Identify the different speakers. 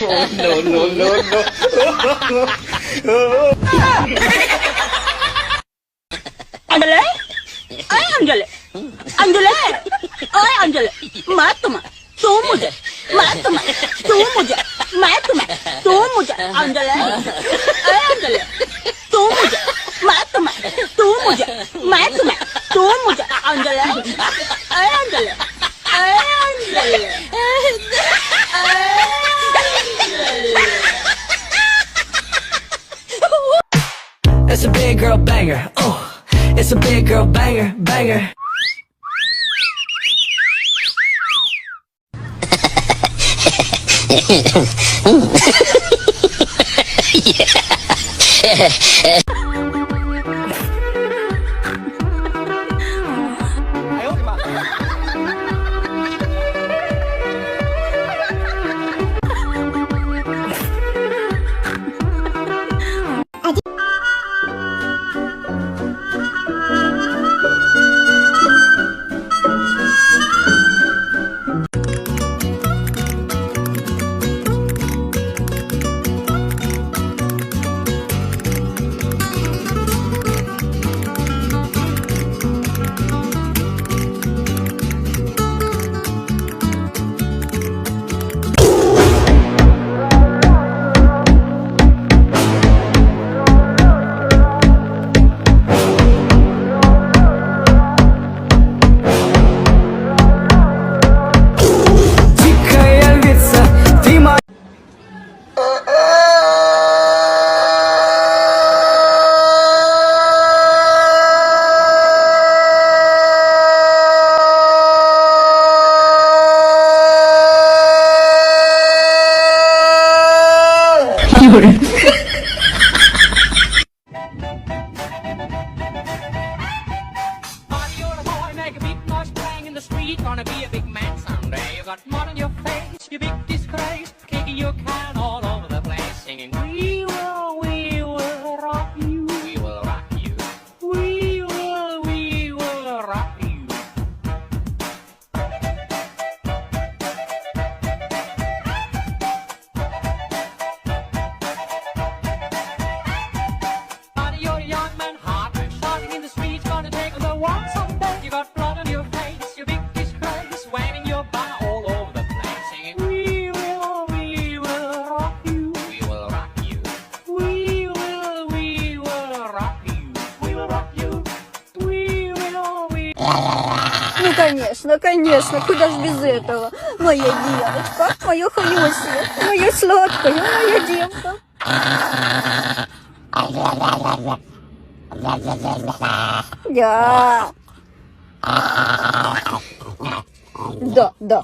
Speaker 1: No, no, no, no.
Speaker 2: Andale, ay Andale, Andale, ay Andale, मार तू मुझे, मार तू मुझे, मैं तुम्हें, तू मुझे, Andale, ay Andale, तू मुझे, मार तू मुझे, मैं तुम्हें, तू मुझे, Andale, ay Andale, ay Andale,
Speaker 3: It's a big girl banger. Oh, it's a big girl banger, banger.
Speaker 4: Gonna be a big man someday. You got mud on your face, you big disgrace, kicking your can all over the place, singing, we will rock you, we will rock you, we will rock you. But you're a young man, hard and starting in the streets, gonna take on the walk someday. You got blood on your face, you big waving your bar all over the place, singing, we will rock you, we will rock you, we will rock you, we will rock you, we will.
Speaker 2: Ну, конечно, куда ж без этого? Моя девочка, моя хорошая, моя сладкая, моя девка. Да. Да.